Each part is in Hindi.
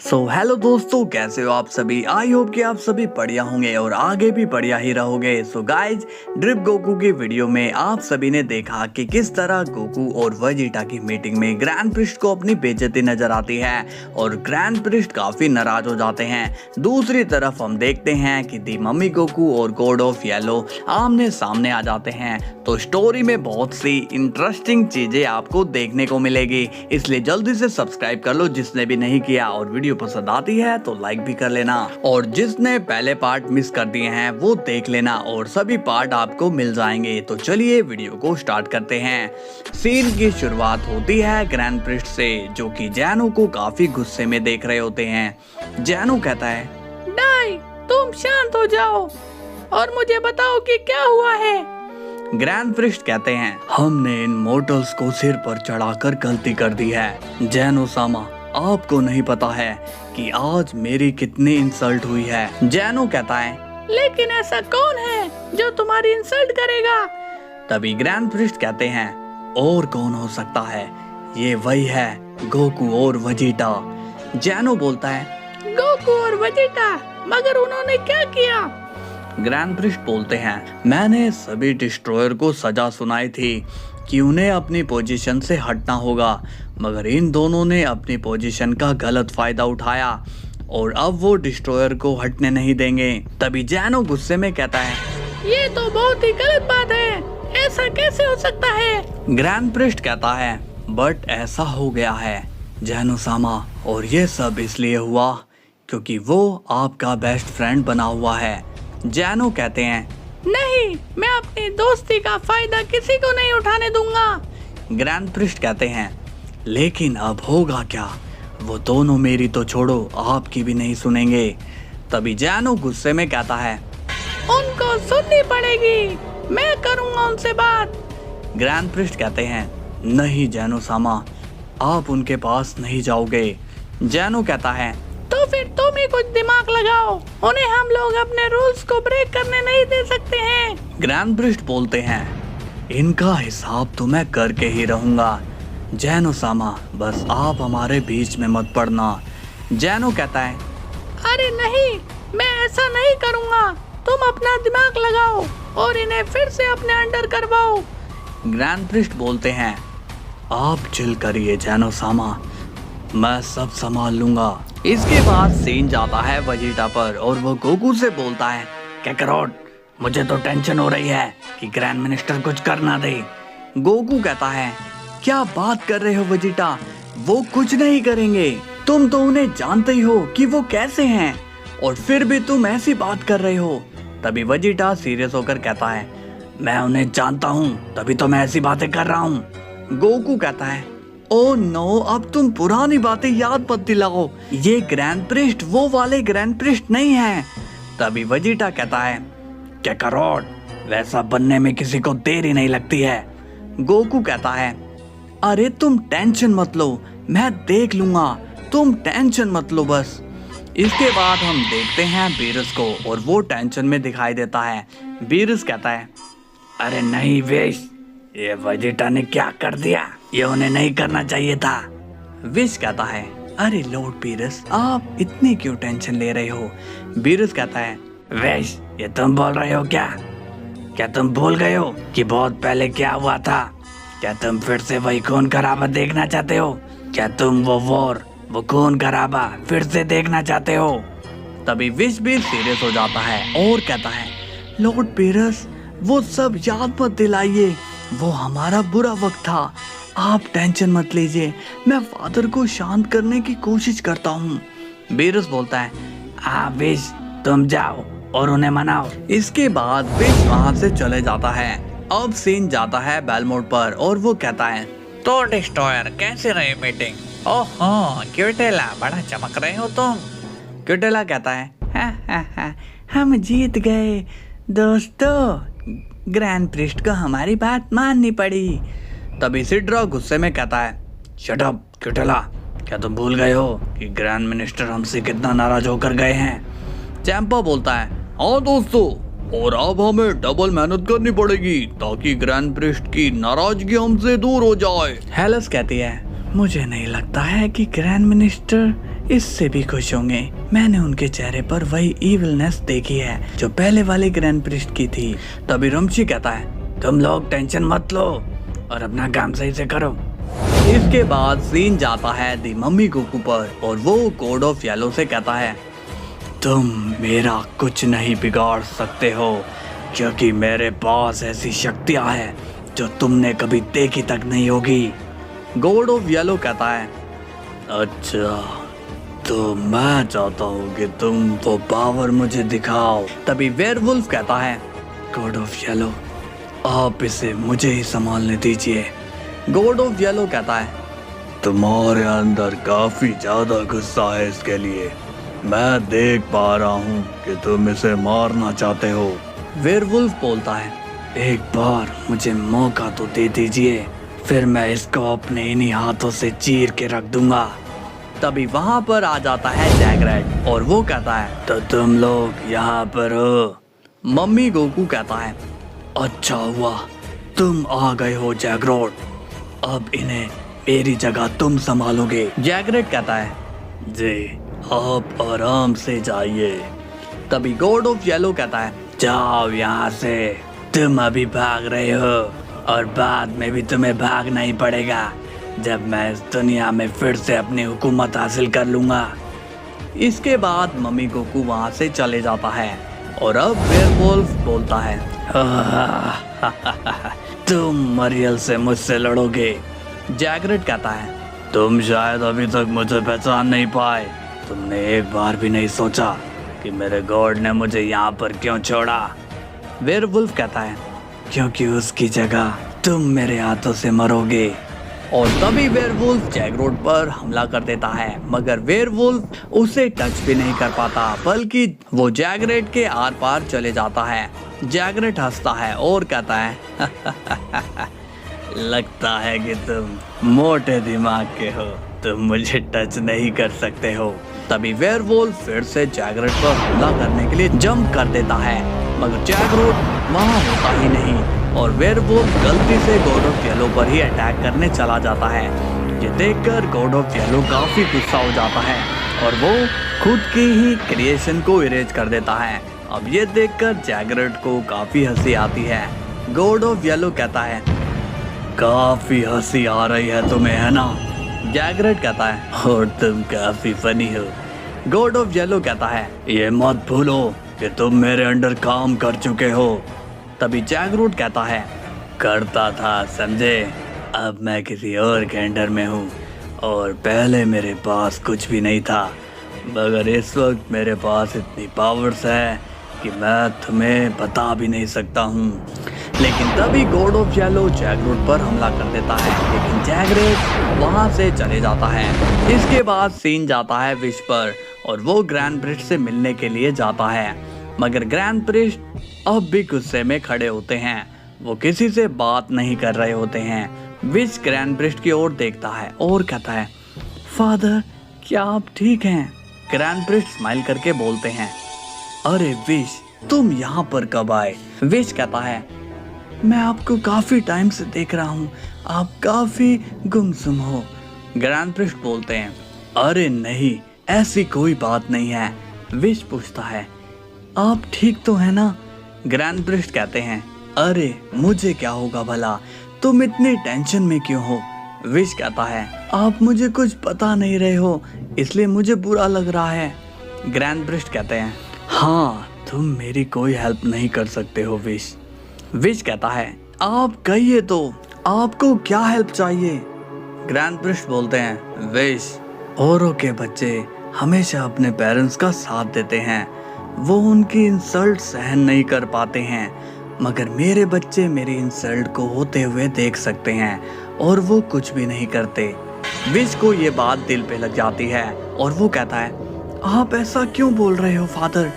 हेलो दोस्तों, कैसे हो आप सभी। आई होप कि आप सभी बढ़िया होंगे और आगे भी बढ़िया ही रहोगे। गाइज, ड्रिप गोकू की वीडियो में आप सभी ने देखा कि किस तरह गोकू और वेजिटा की मीटिंग में ग्रैंड प्रिस्ट को अपनी बेइज्जती नजर आती है और ग्रैंड प्रिस्ट काफी नाराज हो जाते हैं। दूसरी तरफ हम देखते हैं कि दी मम्मी गोकू और गॉड ऑफ येलो आमने सामने आ जाते हैं। तो स्टोरी में बहुत सी इंटरेस्टिंग चीजें आपको देखने को मिलेगी, इसलिए जल्दी से सब्सक्राइब कर लो जिसने भी नहीं किया, और वीडियो पसंद आती है तो लाइक भी कर लेना, और जिसने पहले पार्ट मिस कर दिए हैं वो देख लेना और सभी पार्ट आपको मिल जाएंगे। तो चलिए वीडियो को स्टार्ट करते हैं। सीन की शुरुआत होती है ग्रैंड प्रिस्ट से, जो कि जैनो को काफी गुस्से में देख रहे होते हैं। जैनो कहता है, डाई, तुम शांत हो जाओ और मुझे बताओ कि क्या हुआ है। ग्रैंड प्रिस्ट कहते हैं, हमने इन मोर्टल्स को सिर पर चढ़ाकर गलती कर दी है। जैनो सामा, आपको नहीं पता है कि आज मेरी कितनी इंसल्ट हुई है। जैनो कहता है, लेकिन ऐसा कौन है जो तुम्हारी इंसल्ट करेगा। तभी ग्रैंड प्रिस्ट कहते हैं, और कौन हो सकता है, ये वही है गोकू और वेजिटा। जैनो बोलता है, गोकू और वेजिटा, मगर उन्होंने क्या किया। ग्रैंड प्रिस्ट बोलते हैं, मैंने सभी डिस्ट्रॉयर को सजा सुनाई थी कि उन्हें अपनी पोजीशन से हटना होगा, मगर इन दोनों ने अपनी पोजीशन का गलत फायदा उठाया और अब वो डिस्ट्रॉयर को हटने नहीं देंगे। तभी जैनो गुस्से में कहता है, ये तो बहुत ही गलत बात है, ऐसा कैसे हो सकता है। ग्रैंड प्रिस्ट कहता है, बट ऐसा हो गया है जैनो सामा, और ये सब इसलिए हुआ क्योंकि वो आपका बेस्ट फ्रेंड बना हुआ है। जैनो कहते हैं, नहीं, मैं अपनी दोस्ती का फायदा किसी को नहीं उठाने दूंगा। ग्रैंड प्रिस्ट कहते हैं, लेकिन अब होगा क्या, वो दोनों मेरी तो छोड़ो आपकी भी नहीं सुनेंगे। तभी जैनो गुस्से में कहता है, उनको सुननी पड़ेगी, मैं करूंगा उनसे बात। ग्रैंड प्रिस्ट कहते हैं, नहीं जैनो सामा, आप उनके पास नहीं जाओगे। जैनो कहता है, तो फिर तुम ही कुछ दिमाग लगाओ, उन्हें हम लोग अपने रूल्स को ब्रेक करने नहीं दे सकते हैं। ग्रैंड प्रिस्ट बोलते हैं, इनका हिसाब तो मैं करके ही रहूंगा। जैनो सामा, बस आप हमारे बीच में मत पड़ना। जैनो कहता है, अरे नहीं, मैं ऐसा नहीं करूंगा, तुम अपना दिमाग लगाओ और इन्हें फिर से अपने अंडर करवाओ। ग्रैंड प्रिस्ट बोलते हैं, आप चिल करिए जैनो सामा, मैं सब संभाल लूंगा। इसके बाद सीन जाता है वेजिटा पर और वो गोकू से बोलता है, कैकरोट, मुझे तो टेंशन हो रही है कि ग्रैंड मिनिस्टर कुछ कर ना दे। गोकू कहता है, क्या बात कर रहे हो वेजिटा, वो कुछ नहीं करेंगे, तुम तो उन्हें जानते ही हो कि वो कैसे हैं, और फिर भी तुम ऐसी बात कर रहे हो। तभी वेजिटा सीरियस होकर कहता है, मैं उन्हें जानता हूँ, तभी तो मैं ऐसी बातें कर रहा हूँ। गोकू कहता है, ओह नो, अब तुम पुरानी बातें याद मत दिलाओ, ये ग्रैंड प्रिस्ट वो वाले ग्रैंड प्रिस्ट नहीं है। तभी वेजिटा कहता है, कैकरोट, वैसा बनने में किसी को देरी नहीं लगती है। गोकू कहता है, अरे तुम टेंशन मत लो, मैं देख लूंगा, तुम टेंशन मत लो बस। इसके बाद हम देखते हैं बीरस को और वो टेंशन में दिखाई देता है। बीरस कहता है, अरे नहीं विश, ये वेजिटा ने क्या कर दिया, ये उन्हें नहीं करना चाहिए था। विश कहता है, अरे लॉर्ड बीरस, आप इतनी क्यों टेंशन ले रहे हो। बीरस कहता है, विश, ये तुम बोल रहे हो क्या तुम भूल गए हो कि बहुत पहले क्या हुआ था। क्या तुम फिर से वही खून खराबा देखना चाहते हो। क्या तुम वो खून खराबा फिर से देखना चाहते हो। तभी विश भी सीरियस हो जाता है और कहता है, लॉर्ड बीरस, वो सब याद मत दिलाइए, वो हमारा बुरा वक्त था, आप टेंशन मत लीजिए, मैं फादर को शांत करने की कोशिश करता हूँ। बीरस बोलता है, हाँ विश, तुम जाओ और उन्हें मनाओ। इसके बाद विश वहाँ से चले जाता है। अब सीन जाता है बेलमोड पर और वो कहता है, तो डिस्ट्रॉयर, कैसे रही मीटिंग। ओहो क्यूटेला, बड़ा चमक रहे हो तुम। क्यूटेला कहता है, हम जीत गए दोस्तों, ग्रैंड प्रिस्ट को हमारी बात माननी पड़ी। तभी सिड्रा गुस्से में कहता है, शट अप क्यूटेला, क्या तुम भूल गए हो कि ग्रैंड मिनिस्टर हमसे कितना नाराज होकर गए हैं। चैंपा बोलता है, हाँ दोस्तों, और अब हमें डबल मेहनत करनी पड़ेगी ताकि ग्रैंड प्रिस्ट की नाराजगी हमसे दूर हो जाए। हेलस कहती है, मुझे नहीं लगता है कि ग्रैंड मिनिस्टर इससे भी खुश होंगे। मैंने उनके चेहरे पर वही इविलनेस देखी है जो पहले वाले ग्रैंड प्रिस्ट की थी। तभी रमशी कहता है, तुम लोग टेंशन मत लो और अपना काम सही से करो। इसके बाद सीन जाता है दी मम्मी गोकू पर और वो गॉड ऑफ येलो से कहता है, तुम मेरा कुछ नहीं बिगाड़ सकते हो क्योंकि मेरे पास ऐसी शक्तियां हैं जो तुमने कभी देखी तक नहीं होगी। गॉड ऑफ येलो कहता है, अच्छा तो मैं चाहता हूँ कि तुम वो पावर मुझे दिखाओ। तभी वेयरवुल्फ कहता है, गॉड ऑफ येलो आप इसे मुझे ही संभालने दीजिए। गॉड ऑफ येलो कहता है, तुम्हारे अंदर काफी ज्यादा गुस्सा है इसके लिए, मैं देख पा रहा हूँ कि तुम इसे मारना चाहते हो। वेयरवुल्फ बोलता है, एक बार मुझे मौका तो दे दीजिए, फिर मैं इसको अपने इन्हीं हाथों से चीर के रख दूंगा। तभी वहां पर आ जाता है जैगरेट और वो कहता है, तो तुम लोग यहाँ पर हो। मम्मी गोकू कहता है, अच्छा हुआ तुम आ गए हो जैगरेट, अब इन्हें मेरी जगह तुम संभालोगे। जैगरेट कहता है, जी आप आराम से जाइए। तभी गॉड ऑफ येलो कहता है, जाओ यहाँ से, तुम अभी भाग रहे हो और बाद में भी तुम्हें भागना ही पड़ेगा जब मैं इस दुनिया में फिर से अपनी हुकूमत हासिल कर लूंगा। इसके बाद मम्मी गोकू वहां से चले जाता है और अब वेयरवुल्फ बोलता है, तुम मरियल से मुझसे लड़ोगे। जैगरेट कहता है, तुम शायद अभी तक मुझे पहचान नहीं पाए, तुमने एक बार भी नहीं सोचा कि मेरे गॉड ने मुझे यहाँ पर क्यों छोड़ा। वेयरवुल्फ कहता है, क्योंकि उसकी जगह तुम मेरे हाथों से मरोगे। और तभी वेयरवुल्फ जैगरेट पर हमला कर देता है, मगर वेयरवुल्फ उसे टच भी नहीं कर पाता, बल्कि वो जैगरेट के आर पार चले जाता है। जैगरेट हंसता है और कहता है, लगता है कि तुम मोटे दिमाग के हो, तुम मुझे टच नहीं कर सकते हो। तभी वेयरवुल्फ फिर से जैगरेट पर हमला करने के लिए जंप कर देता है, मगर जैगरेट वहाँ होता ही नहीं और वेयरवुल्फ गलती से गॉड ऑफ येलो पर ही अटैक करने चला जाता है। ये देखकर गॉड ऑफ येलो काफी गुस्सा हो जाता है और वो खुद की ही क्रिएशन को इरेज कर देता है। अब ये देखकर जैगरेट को काफी हंसी आती है। गॉड ऑफ येलो कहता है, काफी हंसी आ रही है तुम्हें, है ना? जैगरेट कहता है, और तुम काफी फनी हो। गॉड ऑफ येलो कहता है, ये मत भूलो कि तुम मेरे अंडर काम कर चुके हो। तभी जैगरेट कहता है, करता था समझे, अब मैं किसी और के अंडर में हूँ और पहले मेरे पास कुछ भी नहीं था, मगर इस वक्त मेरे पास इतनी पावर्स है कि मैं तुम्हें बता भी नहीं सकता हूँ। लेकिन तभी गॉड ऑफ येलो जैगरेट पर हमला कर देता है, लेकिन जैगरेट वहाँ से चले जाता है। इसके बाद सीन जाता है विश पर और वो ग्रैंड प्रिस्ट से मिलने के लिए जाता है, मगर ग्रैंड प्रिस्ट अब भी गुस्से में खड़े होते हैं, वो किसी से बात नहीं कर रहे होते हैं। विश ग्रैंड प्रिस्ट की ओर देखता है और कहता है, फादर क्या आप ठीक हैं? ग्रैंड प्रिस्ट स्माइल करके बोलते हैं, अरे विश तुम यहाँ पर कब आए? विश कहता है, मैं आपको काफी टाइम से देख रहा हूँ, आप काफी गुमसुम हो। ग्रैंड प्रिस्ट बोलते हैं, अरे नहीं ऐसी कोई बात नहीं है। विश पूछता है, आप ठीक तो है ना? ग्रैंड प्रिस्ट कहते हैं, अरे मुझे क्या होगा भला, तुम इतनी टेंशन में क्यों हो? विश कहता है, आप मुझे कुछ बता नहीं रहे हो इसलिए मुझे बुरा लग रहा है। ग्रैंड प्रिस्ट कहते हैं, हाँ तुम मेरी कोई हेल्प नहीं कर सकते हो विश। विश कहता है, आप कहिए तो आपको क्या हेल्प चाहिए? ग्रैंड प्रिस्ट बोलते हैं, विश औरों के बच्चे हमेशा अपने पेरेंट्स का साथ देते हैं, वो उनकी इंसल्ट सहन नहीं कर पाते हैं, मगर मेरे बच्चे मेरी इंसल्ट को होते हुए देख सकते हैं और वो कुछ भी नहीं करते। विश को ये बात दिल पे लग जाती है और वो कहता है, आप ऐसा क्यों बोल रहे हो फादर,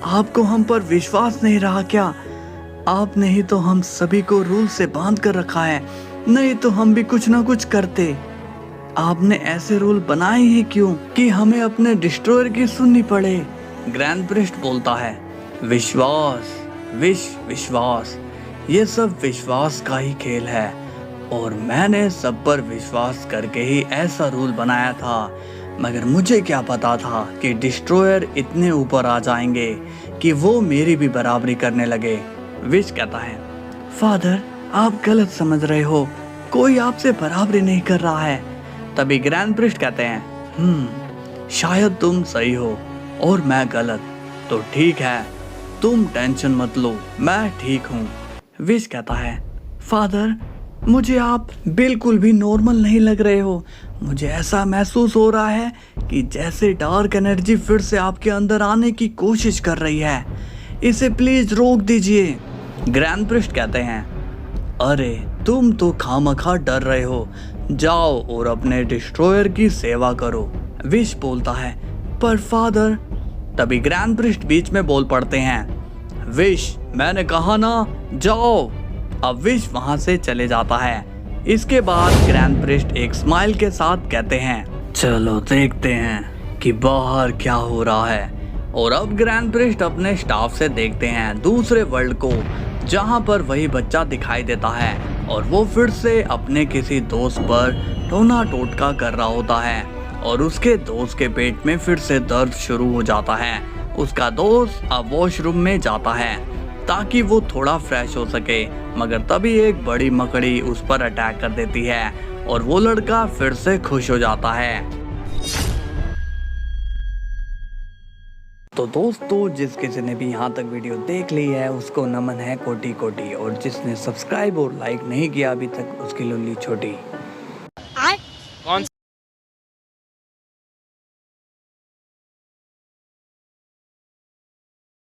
आपको हम पर विश्वास नहीं रहा क्या? आपने ही तो हम सभी को रूल से बांध कर रखा है, नहीं तो हम भी कुछ ना कुछ करते। आपने ऐसे रूल बनाए ही क्यों कि हमें अपने डिस्ट्रॉयर की सुननी पड़े? ग्रैंड प्रिस्ट बोलता है, विश्वास विश्वास, ये सब विश्वास का ही खेल है और मैंने सब पर विश्वास करके ही ऐसा रूल बनाया था, मगर मुझे क्या पता था कि डिस्ट्रॉयर इतने ऊपर आ जाएंगे कि वो मेरी भी बराबरी करने लगे। विश कहता है, फादर आप गलत समझ रहे हो, कोई आपसे बराबरी नहीं कर रहा है। तभी ग्रैंड प्रिस्ट कहते हैं, शायद तुम सही हो और मैं गलत, तो ठीक है, तुम टेंशन मत लो, मैं ठीक हूँ। विश कहता है, फादर मुझे आप बिल्कुल भी नॉर्मल नहीं लग रहे हो। मुझे ऐसा महसूस हो रहा है कि जैसे डार्क एनर्जी फिर से आपके अंदर आने की कोशिश कर रही है। इसे प्लीज रोक दीजिए। ग्रैंड प्रिस्ट कहते हैं, अरे तुम तो खामखा डर रहे हो, जाओ और अपने डिस्ट्रॉयर की सेवा करो। विश बोलता है, पर फादर। तभी ग्रैंड प्रिस्ट बीच में बोल पड़ते हैं, विश मैंने कहा ना, जाओ। अब विश वहां से चले जाता है। इसके बाद ग्रैंड प्रिस्ट एक स्माइल के साथ कहते हैं, चलो देखते हैं कि बाहर क्या हो रहा है। और अब ग्रैंड प्रिस्ट अपने स्टाफ से देखते हैं दूसरे वर्ल्ड को, जहां पर वही बच्चा दिखाई देता है और वो फिर से अपने किसी दोस्त पर टोना टोटका कर रहा होता है और उसके दोस्त के पेट में फिर से दर्द शुरू हो जाता है। उसका दोस्त अब वॉशरूम में जाता है ताकि वो थोड़ा फ्रेश हो सके, मगर तभी एक बड़ी मकड़ी उस पर अटैक कर देती है और वो लड़का फिर से खुश हो जाता है। तो दोस्तों, जिस किसी ने भी यहाँ तक वीडियो देख ली है उसको नमन है कोटि कोटि, और जिसने सब्सक्राइब और लाइक नहीं किया अभी तक उसकी लुल्ली छोटी।